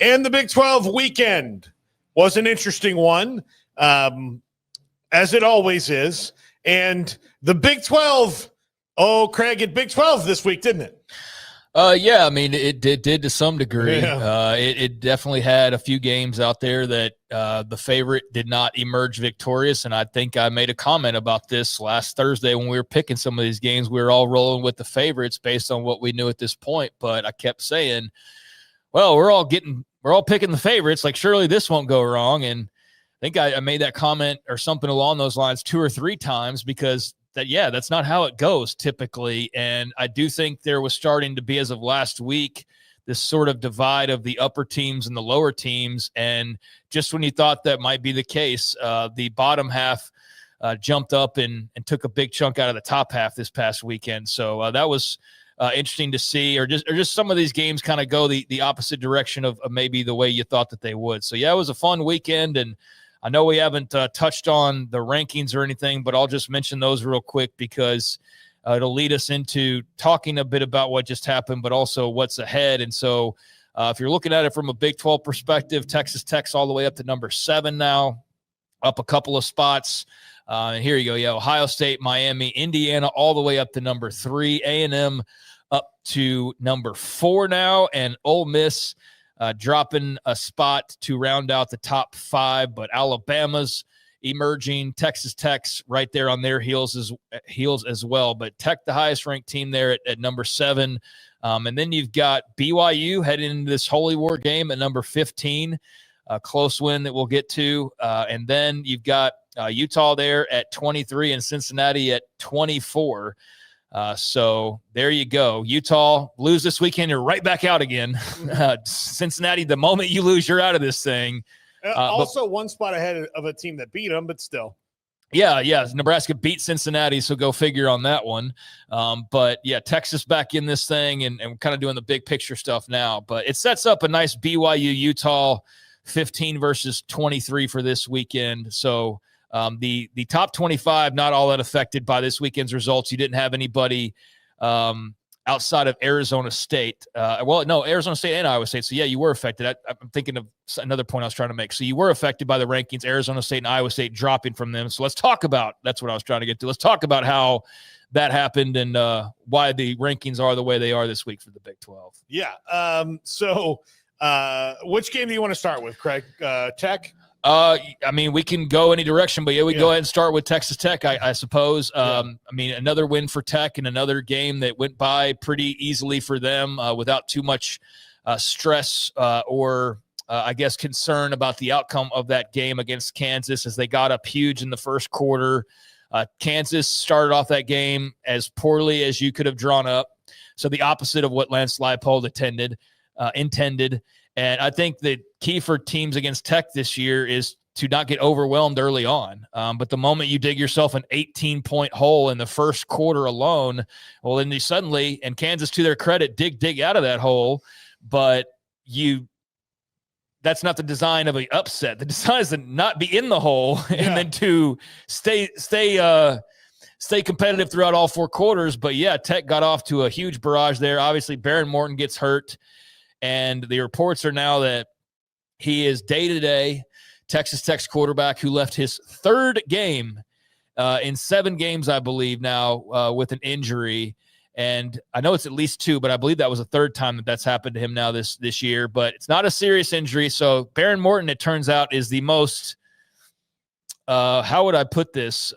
And the Big 12 weekend was an interesting one, as it always is. And the Big 12, Craig, at Big 12 this week, didn't it? Yeah, I mean, it did to some degree. Yeah. It definitely had a few games out there that the favorite did not emerge victorious, and I think I made a comment about this last Thursday when we were picking some of these games. We were all rolling with the favorites based on what we knew at this point, but I kept saying, well, we're all picking the favorites. Like, surely this won't go wrong, and I think I made that comment or something along those lines 2 or 3 times because that's not how it goes typically. And I do think there was starting to be, as of last week, this sort of divide of the upper teams and the lower teams. And just when you thought that might be the case, the bottom half jumped up and took a big chunk out of the top half this past weekend. So that was interesting to see, or just some of these games kind of go the opposite direction of maybe the way you thought that they would. So yeah, it was a fun weekend, and I know we haven't touched on the rankings or anything, but I'll just mention those real quick because it'll lead us into talking a bit about what just happened, but also what's ahead. And so if you're looking at it from a Big 12 perspective, Texas Tech's all the way up to number 7 now, up a couple of spots. And here you go. Yeah, Ohio State, Miami, Indiana, all the way up to number 3, A&M up to number 4 now, and Ole Miss dropping a spot to round out the top 5, but Alabama's emerging. Texas Tech's right there on their heels as well. But Tech, the highest ranked team there at number 7. And then you've got BYU heading into this Holy War game at number 15, a close win that we'll get to. And then you've got Utah there at 23 and Cincinnati at 24. So there you go. Utah lose this weekend, you're right back out again. Cincinnati, the moment you lose, you're out of this thing. Also, one spot ahead of a team that beat them, but still. Yeah. Nebraska beat Cincinnati, so go figure on that one. But yeah, Texas back in this thing, and we're kind of doing the big picture stuff now. But it sets up a nice BYU-Utah 15 versus 23 for this weekend. So the top 25, not all that affected by this weekend's results. You didn't have anybody outside of Arizona State. Arizona State and Iowa State. So, yeah, you were affected. I'm thinking of another point I was trying to make. So you were affected by the rankings, Arizona State and Iowa State dropping from them. So let's talk about – that's what I was trying to get to. Let's talk about how that happened and why the rankings are the way they are this week for the Big 12. Yeah. So which game do you want to start with, Craig? Tech? I mean, we can go any direction, but yeah, we go ahead and start with Texas Tech, I suppose. I mean, another win for Tech and another game that went by pretty easily for them without too much stress or, I guess, concern about the outcome of that game against Kansas as they got up huge in the first quarter. Kansas started off that game as poorly as you could have drawn up. So the opposite of what Lance Leipold intended. And I think the key for teams against Tech this year is to not get overwhelmed early on. But the moment you dig yourself an 18-point hole in the first quarter alone, well, then you suddenly, and Kansas, to their credit, dig out of that hole. But that's not the design of an upset. The design is to not be in the hole and then to stay competitive throughout all 4 quarters. But, yeah, Tech got off to a huge barrage there. Obviously, Baron Morton gets hurt. And the reports are now that he is day-to-day Texas Tech's quarterback who left his 3rd game in 7 games, I believe, now with an injury. And I know it's at least 2, but I believe that was the 3rd time that's happened to him now this year. But it's not a serious injury. So Baron Morton, it turns out, is the most how would I put this?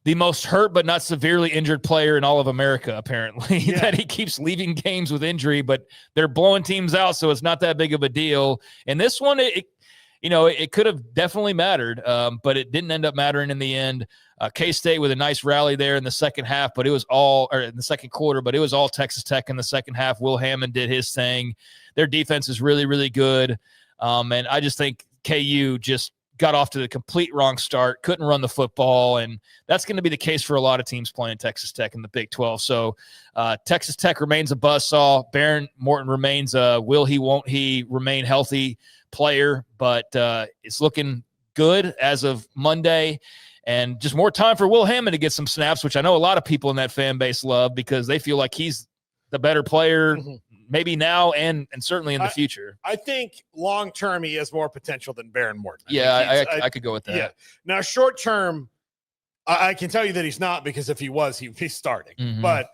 The most hurt but not severely injured player in all of America, apparently, that he keeps leaving games with injury, but they're blowing teams out, so it's not that big of a deal. And this one, it could have definitely mattered, but it didn't end up mattering in the end. K-State with a nice rally there in the second half, but it was all – or in the second quarter, but it was all Texas Tech in the second half. Will Hammond did his thing. Their defense is really, really good, and I just think KU just – got off to the complete wrong start, couldn't run the football, and that's going to be the case for a lot of teams playing Texas Tech in the Big 12. So Texas Tech remains a buzzsaw. Baron Morton remains a will he, won't he remain healthy player, but it's looking good as of Monday, and just more time for Will Hammond to get some snaps, which I know a lot of people in that fan base love because they feel like he's the better player, maybe now and certainly in the future. I think long term he has more potential than Baron Morton. I could go with that. Yeah. Now short term, I can tell you that he's not, because if he was, he'd be starting. Mm-hmm. But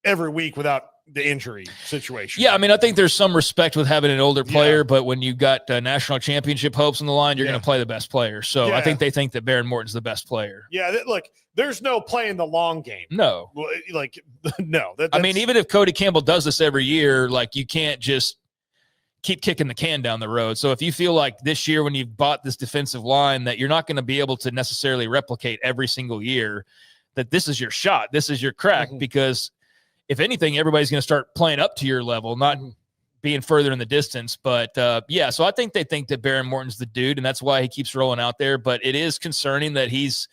every week without the injury situation. Yeah, I mean, I think there's some respect with having an older player, but when you got national championship hopes on the line, you're going to play the best player. So I think they think that Baron Morton's the best player. Yeah, look, there's no playing the long game. No. Like, no. I mean, even if Cody Campbell does this every year, like, you can't just keep kicking the can down the road. So if you feel like this year when you've bought this defensive line that you're not going to be able to necessarily replicate every single year, that this is your shot, this is your crack, because if anything, everybody's going to start playing up to your level, not being further in the distance. But so I think they think that Baron Morton's the dude, and that's why he keeps rolling out there. But it is concerning that he's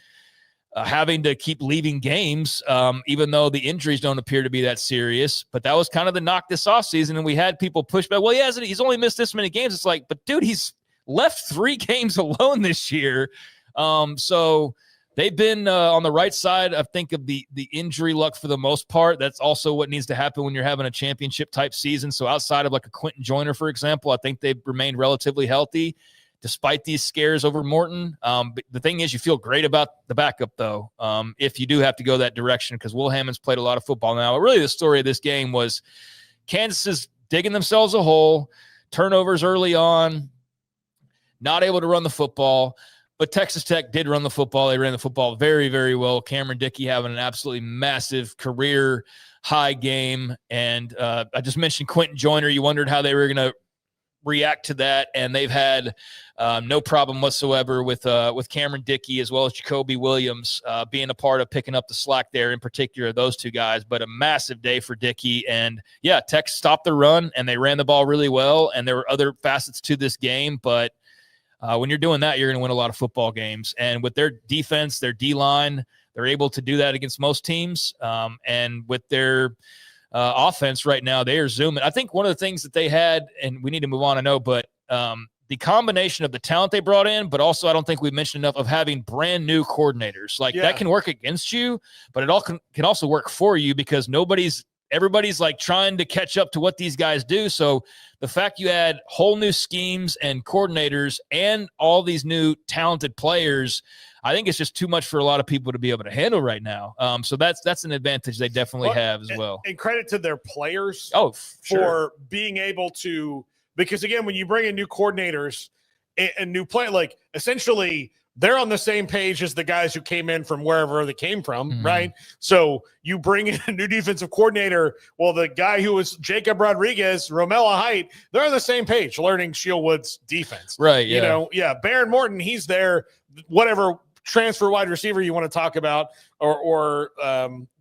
having to keep leaving games, even though the injuries don't appear to be that serious. But that was kind of the knock this offseason, and we had people push back. Well, he's only missed this many games. It's like, but dude, he's left 3 games alone this year. So they've been on the right side, I think, of the injury luck for the most part. That's also what needs to happen when you're having a championship-type season. So outside of like a Quentin Joyner, for example, I think they've remained relatively healthy despite these scares over Morton. But the thing is, you feel great about the backup, though, if you do have to go that direction, because Will Hammond's played a lot of football now. But really, the story of this game was Kansas is digging themselves a hole, turnovers early on, not able to run the football. But Texas Tech did run the football. They ran the football very, very well. Cameron Dickey having an absolutely massive career high game. And I just mentioned Quentin Joyner. You wondered how they were going to react to that. And they've had no problem whatsoever with Cameron Dickey as well as Jacoby Williams being a part of picking up the slack there, in particular, those two guys. But a massive day for Dickey. And, yeah, Tech stopped the run, and they ran the ball really well. And there were other facets to this game, but when you're doing that, you're going to win a lot of football games. And with their defense, their D-line, they're able to do that against most teams. And with their offense right now, they are zooming. I think one of the things that they had, and we need to move on, I know, but the combination of the talent they brought in, but also I don't think we've mentioned enough of having brand new coordinators. Like, that can work against you, but it all can also work for you, because everybody's like trying to catch up to what these guys do. So the fact you add whole new schemes and coordinators and all these new talented players, I think it's just too much for a lot of people to be able to handle right now. So that's an advantage they definitely have as well. And credit to their players for being able to, because again, when you bring in new coordinators and new play, like, essentially they're on the same page as the guys who came in from wherever they came from, right? So you bring in a new defensive coordinator. Well, the guy who was Jacob Rodriguez, Romello Height, they're on the same page learning Shieldwood's defense. Right, yeah. Baron Morton, he's there, whatever transfer wide receiver you want to talk about, or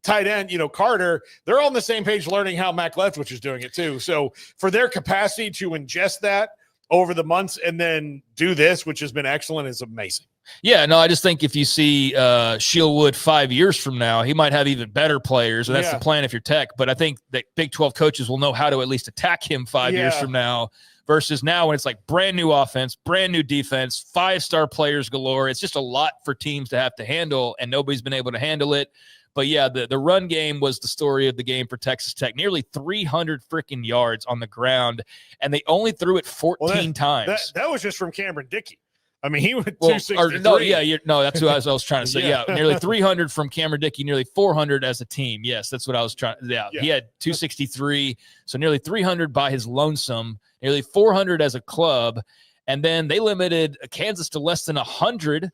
tight end, Carter, they're all on the same page learning how Mac Leftwich is doing it too. So for their capacity to ingest that over the months and then do this, which has been excellent, is amazing. Yeah, no, I just think if you see Shieldwood 5 years from now, he might have even better players, and that's the plan if you're Tech. But I think that Big 12 coaches will know how to at least attack him 5 years from now, versus now when it's like brand new offense, brand new defense, 5-star players galore. It's just a lot for teams to have to handle, and nobody's been able to handle it. But, yeah, the run game was the story of the game for Texas Tech. Nearly 300 freaking yards on the ground, and they only threw it 14 times. That was just from Cameron Dickey. I mean, he went 263. That's what I was trying to say. Yeah, nearly 300 from Cameron Dickey, nearly 400 as a team. Yes, that's what I was trying. Yeah, he had 263, so nearly 300 by his lonesome, nearly 400 as a club, and then they limited Kansas to less than 100.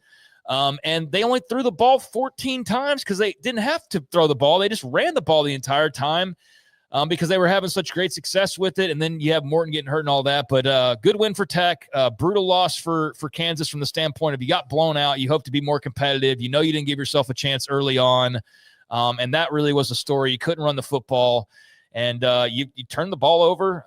And they only threw the ball 14 times because they didn't have to throw the ball. They just ran the ball the entire time. Because they were having such great success with it. And then you have Morton getting hurt and all that. But good win for Tech. Brutal loss for Kansas from the standpoint of you got blown out. You hope to be more competitive. You know you didn't give yourself a chance early on. And that really was the story. You couldn't run the football. And you turned the ball over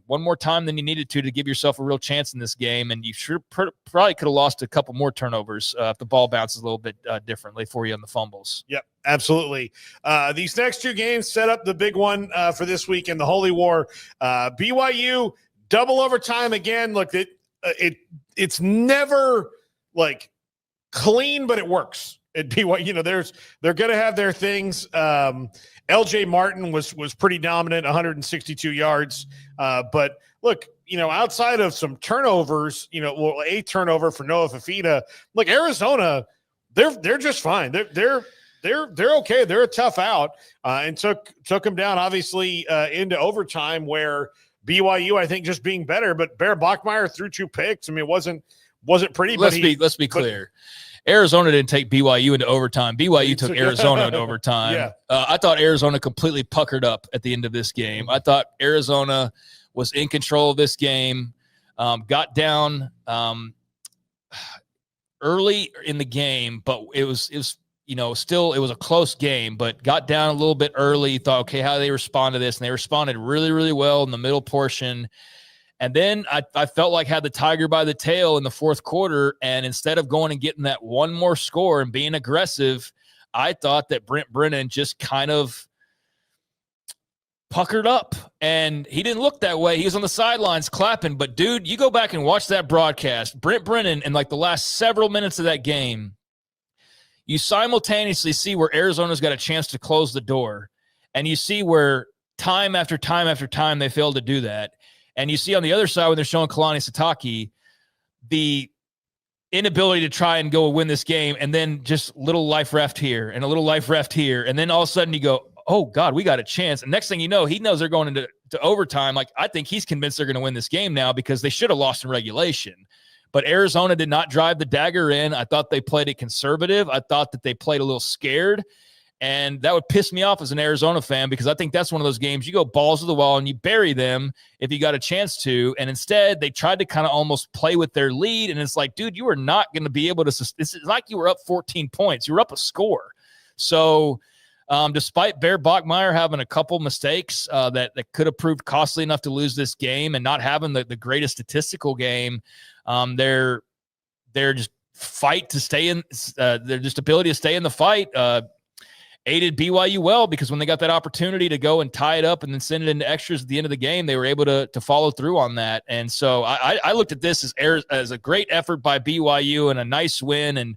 one more time than you needed to give yourself a real chance in this game. And you probably could have lost a couple more turnovers if the ball bounces a little bit differently for you on the fumbles. Yep, absolutely. These next 2 games set up the big one for this week in the Holy War. BYU, double overtime again. Look, it's never like clean, but it works. at BYU. They're going to have their things. LJ Martin was pretty dominant, 162 yards. But look, outside of some turnovers, a turnover for Noah Fafita. Look, Arizona, they're just fine. They're okay. They're a tough out, and took them down obviously into overtime where BYU, I think, just being better. But Bear Bachmeier threw 2 picks. I mean, it wasn't pretty. Let's be clear. Arizona didn't take BYU into overtime. BYU took Arizona into overtime. Yeah. I thought Arizona completely puckered up at the end of this game. I thought Arizona was in control of this game, got down early in the game, but it was still, it was a close game, but got down a little bit early. Thought, okay, how do they respond to this? And they responded really, really well in the middle portion. And then I felt like had the tiger by the tail in the fourth quarter. And instead of going and getting that one more score and being aggressive, I thought that Brent Brennan just kind of puckered up. And he didn't look that way. He was on the sidelines clapping. But, dude, you go back and watch that broadcast. Brent Brennan, in like the last several minutes of that game, you simultaneously see where Arizona's got a chance to close the door. And you see where time after time after time they failed to do that. And you see on the other side when they're showing Kalani Sitake, the inability to try and go win this game, and then just little life reft here and a little life reft here. And then all of a sudden you go, oh, God, we got a chance. And next thing you know, he knows they're going into overtime. Like, I think he's convinced they're going to win this game now because they should have lost in regulation. But Arizona did not drive the dagger in. I thought they played it conservative. I thought that they played a little scared. And that would piss me off as an Arizona fan because I think that's one of those games you go balls to the wall and you bury them if you got a chance to. And instead, they tried to kind of almost play with their lead. And it's like, dude, you are not going to be able to – it's like you were up 14 points. You were up a score. So despite Bear Bachmeier having a couple mistakes that could have proved costly enough to lose this game and not having the greatest statistical game, they're just fight to stay in their just ability to stay in the fight aided BYU well, because when they got that opportunity to go and tie it up and then send it into extras at the end of the game, they were able to follow through on that. And so I looked at this as a great effort by BYU and a nice win, and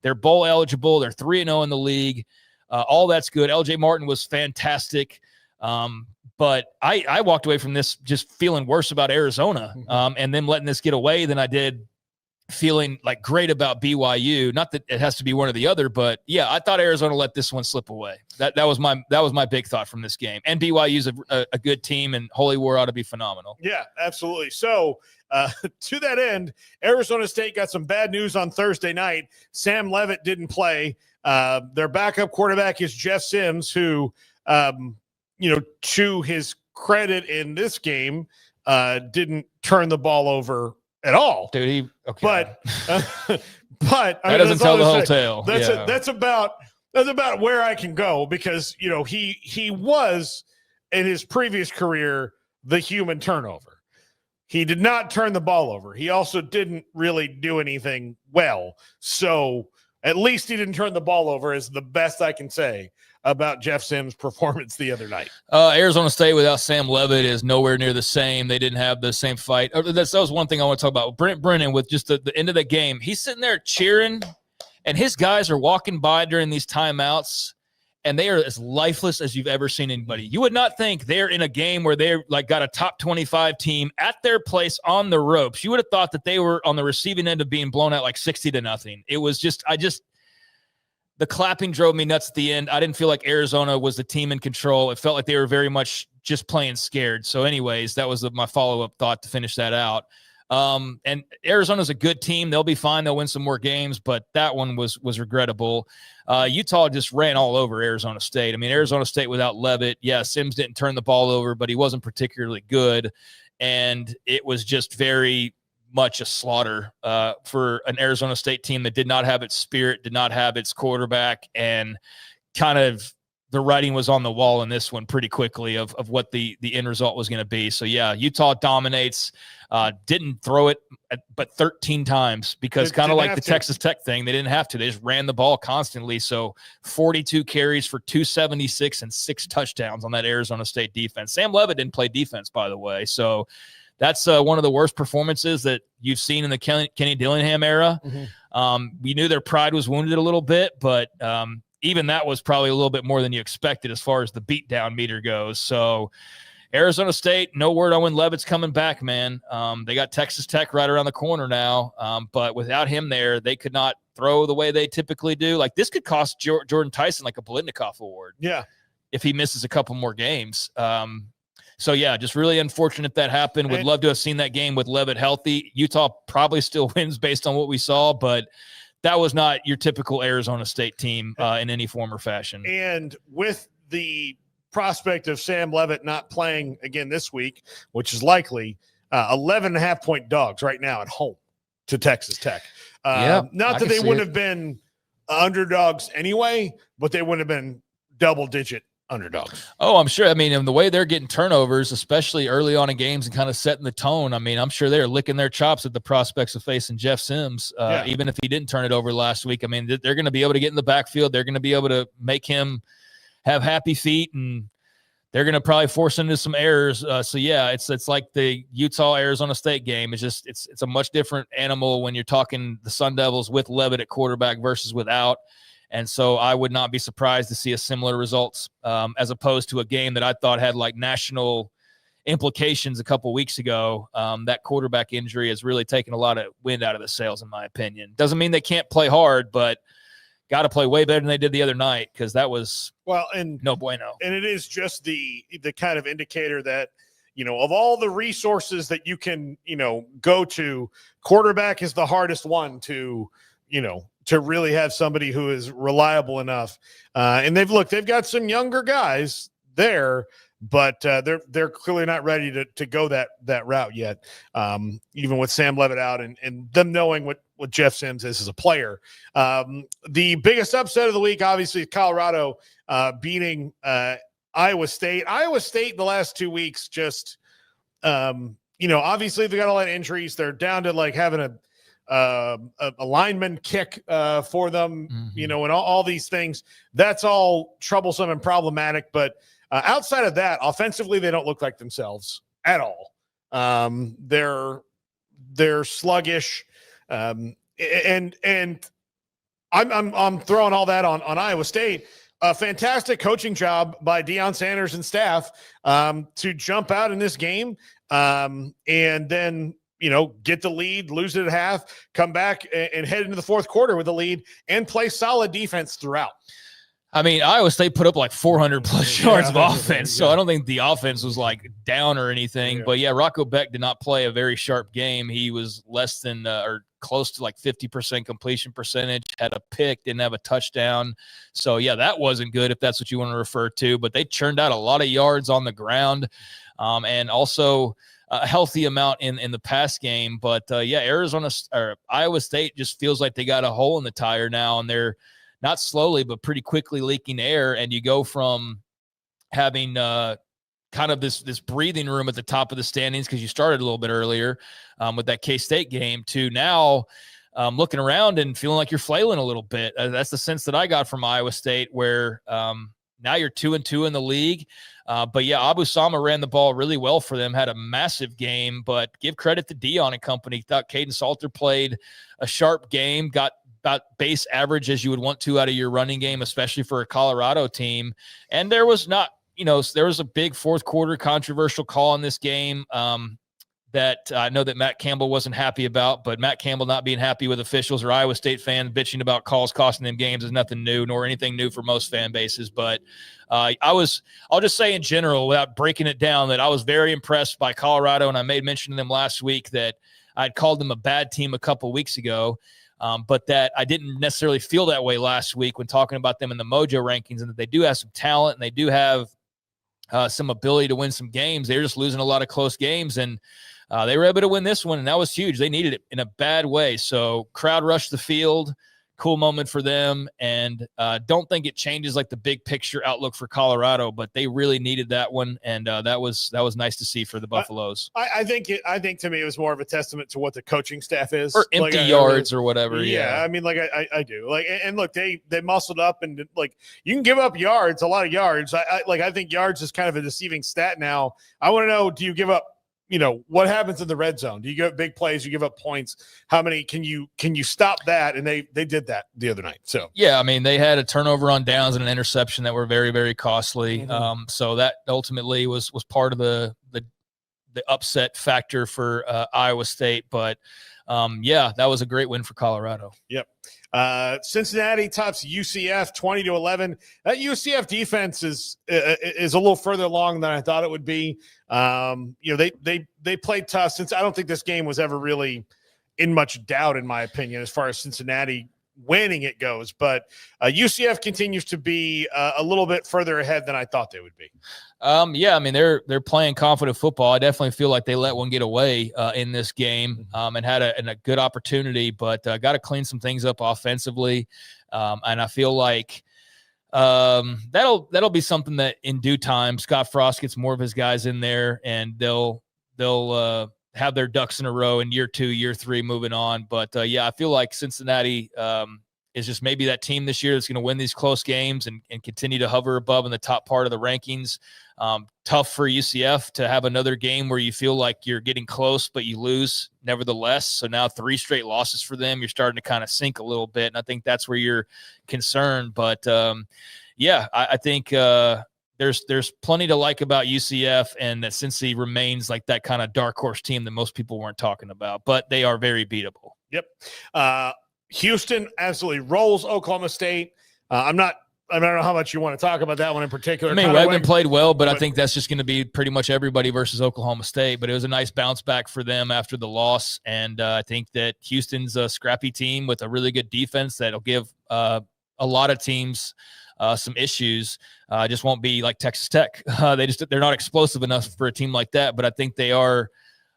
they're bowl eligible. They're 3-0 in the league. All that's good. LJ Martin was fantastic. But I walked away from this just feeling worse about Arizona and them letting this get away than I did feeling like great about BYU. Not that it has to be one or the other, but yeah, I thought Arizona let this one slip away. That was my big thought from this game. And BYU's a good team, and Holy War ought to be phenomenal. Yeah, absolutely. So to that end, Arizona State got some bad news on Thursday night. Sam Leavitt didn't play. Their backup quarterback is Jeff Sims, who, to his credit in this game, didn't turn the ball over at all, dude. But that doesn't tell the whole tale. That's about where I can go, because he was in his previous career the human turnover. He did not turn the ball over. He also didn't really do anything well. So at least he didn't turn the ball over is the best I can say about Jeff Sims' performance the other night. Arizona State without Sam Leavitt is nowhere near the same. They didn't have the same fight. That was one thing I want to talk about. Brent Brennan, with just the end of the game, he's sitting there cheering, and his guys are walking by during these timeouts, and they are as lifeless as you've ever seen anybody. You would not think they're in a game where they're like got a top 25 team at their place on the ropes. You would have thought that they were on the receiving end of being blown out like 60-0. It was just, the clapping drove me nuts at the end. I didn't feel like Arizona was the team in control. It felt like they were very much just playing scared. So anyways, that was my follow-up thought to finish that out. And Arizona's a good team. They'll be fine. They'll win some more games, but that one was regrettable. Utah just ran all over Arizona State. I mean, Arizona State without Leavitt, yeah, Sims didn't turn the ball over, but he wasn't particularly good. And it was just very much a slaughter for an Arizona State team that did not have its spirit, did not have its quarterback, and kind of the writing was on the wall in this one pretty quickly of what the end result was going to be. So yeah, Utah dominates, didn't throw it but 13 times because kind of like the Texas Tech thing, they didn't have to. They just ran the ball constantly. So 42 carries for 276 and 6 touchdowns on that Arizona State defense. Sam Leavitt didn't play defense, by the way. So that's one of the worst performances that you've seen in the Kenny Dillingham era. We knew their pride was wounded a little bit, but even that was probably a little bit more than you expected as far as the beatdown meter goes. So Arizona State, no word on when Levitt's coming back, man. They got Texas Tech right around the corner now, but without him there, they could not throw the way they typically do. Like, this could cost Jordan Tyson like a Biletnikoff award. Yeah. If he misses a couple more games. So, yeah, just really unfortunate that happened. Would love to have seen that game with Levitt healthy. Utah probably still wins based on what we saw, but that was not your typical Arizona State team in any form or fashion. And with the prospect of Sam Levitt not playing again this week, which is likely, 11.5-point dogs right now at home to Texas Tech. Not that they wouldn't have been underdogs anyway, but they wouldn't have been double-digit underdogs. Oh, I'm sure. I mean, and the way they're getting turnovers, especially early on in games and kind of setting the tone, I mean, I'm sure they're licking their chops at the prospects of facing Jeff Sims, even if he didn't turn it over last week. I mean, they're going to be able to get in the backfield. They're going to be able to make him have happy feet, and they're going to probably force into some errors. So yeah, it's like the Utah Arizona State game. It's just it's a much different animal when you're talking the Sun Devils with Levitt at quarterback versus without. And so I would not be surprised to see a similar results as opposed to a game that I thought had like national implications a couple weeks ago. That quarterback injury has really taken a lot of wind out of the sails, in my opinion. Doesn't mean they can't play hard, but got to play way better than they did the other night, because that was no bueno. And it is just the kind of indicator that, of all the resources that you can, go to, quarterback is the hardest one to really have somebody who is reliable enough. And they've got some younger guys there, but they're clearly not ready to go that route yet. Even with Sam Levitt out and them knowing what Jeff Sims is as a player. The biggest upset of the week, obviously, Colorado beating Iowa State. Iowa State the last 2 weeks just, obviously they got a lot of injuries. They're down to like having a lineman kick for them, and all these things. That's all troublesome and problematic. But outside of that, offensively, they don't look like themselves at all. They're sluggish. And I'm throwing all that on Iowa State. A fantastic coaching job by Deion Sanders and staff to jump out in this game and then get the lead, lose it at half, come back and head into the fourth quarter with the lead and play solid defense throughout. I mean, Iowa State put up like 400 plus yards of offense, so I don't think the offense was like down or anything. But yeah, Rocco Beck did not play a very sharp game. He was less than or close to like 50% completion percentage, had a pick, didn't have a touchdown. So yeah, that wasn't good if that's what you want to refer to. But they churned out a lot of yards on the ground, and also a healthy amount in the pass game. But Iowa State just feels like they got a hole in the tire now, and they're not slowly, but pretty quickly leaking air. And you go from having kind of this breathing room at the top of the standings, because you started a little bit earlier with that K-State game, to now looking around and feeling like you're flailing a little bit. That's the sense that I got from Iowa State, where now you're 2-2 in the league. But yeah, Abu Sama ran the ball really well for them, had a massive game, but give credit to Dion and company. Thought Caden Salter played a sharp game, got about base average as you would want to out of your running game, especially for a Colorado team. And there was not, there was a big fourth quarter controversial call in this game that I know that Matt Campbell wasn't happy about, but Matt Campbell not being happy with officials or Iowa State fans bitching about calls costing them games is nothing new, nor anything new for most fan bases. But I'll just say in general, without breaking it down, that I was very impressed by Colorado, and I made mention to them last week that I'd called them a bad team a couple weeks ago. But that I didn't necessarily feel that way last week when talking about them in the Mojo rankings, and that they do have some talent and they do have some ability to win some games. They're just losing a lot of close games, and they were able to win this one, and that was huge. They needed it in a bad way. So crowd rushed the field. Cool moment for them, and don't think it changes like the big picture outlook for Colorado, but they really needed that one, and that was nice to see for the Buffaloes. I think to me it was more of a testament to what the coaching staff is, or empty yards or whatever. Yeah, I mean, like I do, like, and look, they muscled up, and like you can give up yards, a lot of yards. I think yards is kind of a deceiving stat now. I want to know, do you give up what happens in the red zone? Do you give up big plays? You give up points? How many can you stop that? And they did that the other night. So yeah, I mean, they had a turnover on downs and an interception that were very, very costly. So that ultimately was part of the upset factor for Iowa State. But yeah, that was a great win for Colorado. Yep. Cincinnati tops UCF 20-11. That UCF defense is a little further along than I thought it would be. They played tough since I don't think this game was ever really in much doubt, in my opinion, as far as Cincinnati winning it goes. But UCF continues to be a little bit further ahead than I thought they would be. Yeah, I mean, they're playing confident football. I definitely feel like they let one get away in this game and had a good opportunity, but got to clean some things up offensively. And I feel like that'll be something that in due time, Scott Frost gets more of his guys in there, and they'll have their ducks in a row in year 2, year 3 moving on. But yeah, I feel like Cincinnati is just maybe that team this year that's going to win these close games and continue to hover above in the top part of the rankings. Tough for UCF to have another game where you feel like you're getting close, but you lose nevertheless. So now 3 straight losses for them. You're starting to kind of sink a little bit. And I think that's where you're concerned. But yeah, I think there's plenty to like about UCF, and that Cincy remains like that kind of dark horse team that most people weren't talking about, but they are very beatable. Yep. Houston absolutely rolls Oklahoma State. I don't know how much you want to talk about that one in particular. I mean, Wegman played well, but I think that's just going to be pretty much everybody versus Oklahoma State. But it was a nice bounce back for them after the loss. And I think that Houston's a scrappy team with a really good defense that'll give a lot of teams some issues. Just won't be like Texas Tech. They're not explosive enough for a team like that. But I think they are,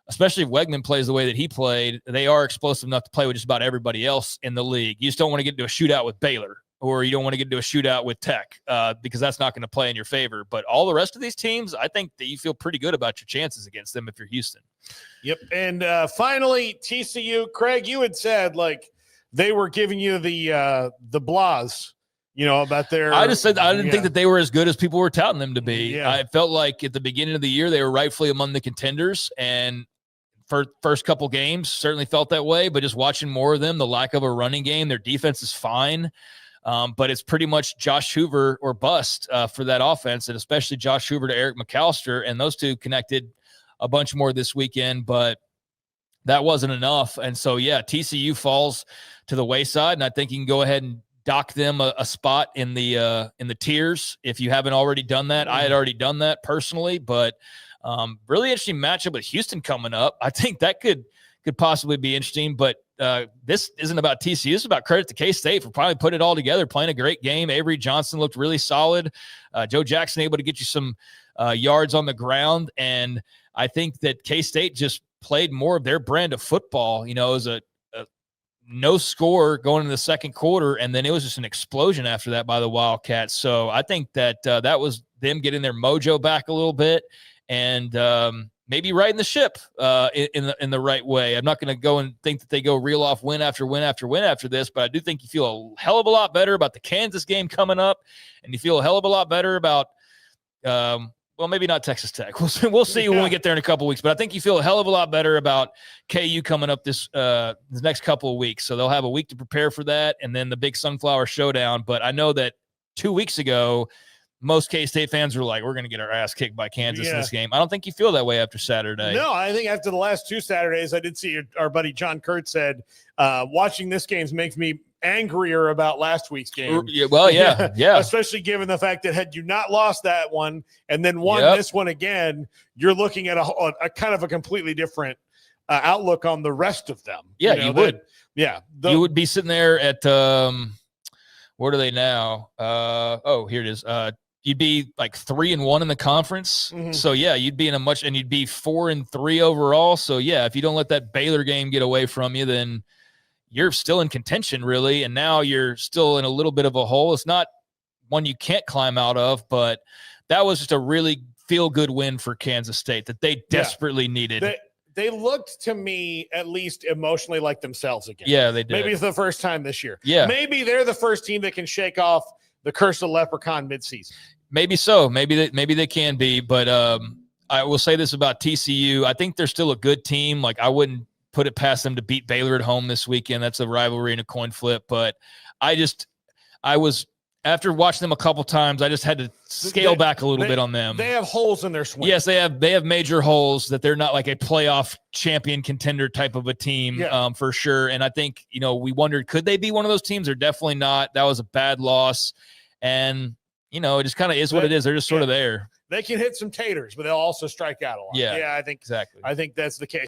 especially if Wegman plays the way that he played, they are explosive enough to play with just about everybody else in the league. You just don't want to get into a shootout with Baylor, or you don't want to get into a shootout with Tech because that's not going to play in your favor. But all the rest of these teams, I think that you feel pretty good about your chances against them if you're Houston. Yep. And finally, TCU. Craig, you had said like they were giving you the blahs, about their – I just said I didn't think that they were as good as people were touting them to be. Yeah. I felt like at the beginning of the year they were rightfully among the contenders, and for first couple games certainly felt that way. But just watching more of them, the lack of a running game, their defense is fine. But it's pretty much Josh Hoover or bust for that offense, and especially Josh Hoover to Eric McAllister. And those two connected a bunch more this weekend, but that wasn't enough. And so, yeah, TCU falls to the wayside, and I think you can go ahead and dock them a spot in the tiers if you haven't already done that. I had already done that personally, but really interesting matchup with Houston coming up. I think that could possibly be interesting, but this isn't about TCU. This is about credit to K-State for probably putting it all together, playing a great game. Avery Johnson looked really solid. Joe Jackson able to get you some yards on the ground, and I think that K-State just played more of their brand of football. It was a no score going into the second quarter, and then it was just an explosion after that by the Wildcats. So I think that that was them getting their mojo back a little bit, and maybe riding the ship in the right way. I'm not going to go and think that they go reel off win after win after win after this, but I do think you feel a hell of a lot better about the Kansas game coming up, and you feel a hell of a lot better about well, maybe not Texas Tech. We'll see when we get there in a couple of weeks, but I think you feel a hell of a lot better about KU coming up this next couple of weeks. So they'll have a week to prepare for that, and then the big Sunflower Showdown. But I know that 2 weeks ago, most K-State fans were like, we're going to get our ass kicked by Kansas in this game. I don't think you feel that way after Saturday. No, I think after the last 2 Saturdays, I did see our buddy John Kurt said, watching this game makes me angrier about last week's game. Well, yeah. Especially given the fact that had you not lost that one and then won this one again, you're looking at a kind of a completely different outlook on the rest of them. Yeah, you would. You would be sitting there at what are they now? Here it is. You'd be like 3-1 in the conference. Mm-hmm. So yeah, you'd be in and you'd be 4-3 overall. So yeah, if you don't let that Baylor game get away from you, then you're still in contention really. And now you're still in a little bit of a hole. It's not one you can't climb out of, but that was just a really feel good win for Kansas State that they desperately needed. They looked to me at least emotionally like themselves again. Yeah, they did. Maybe it's the first time this year. Yeah. Maybe they're the first team that can shake off the curse of leprechaun midseason. Maybe so. Maybe they can be, but I will say this about TCU. I think they're still a good team. Like, I wouldn't put it past them to beat Baylor at home this weekend. That's a rivalry and a coin flip. But I was after watching them a couple times, I just had to scale back a little bit on them. They have holes in their swing. Yes, they have major holes that they're not like a playoff champion contender type of a team, for sure. And I think, we wondered, could they be one of those teams? They're definitely not. That was a bad loss. And, it just kind of is what it is. They're just sort of there. They can hit some taters, but they'll also strike out a lot. Yeah, I think exactly. I think that's the case.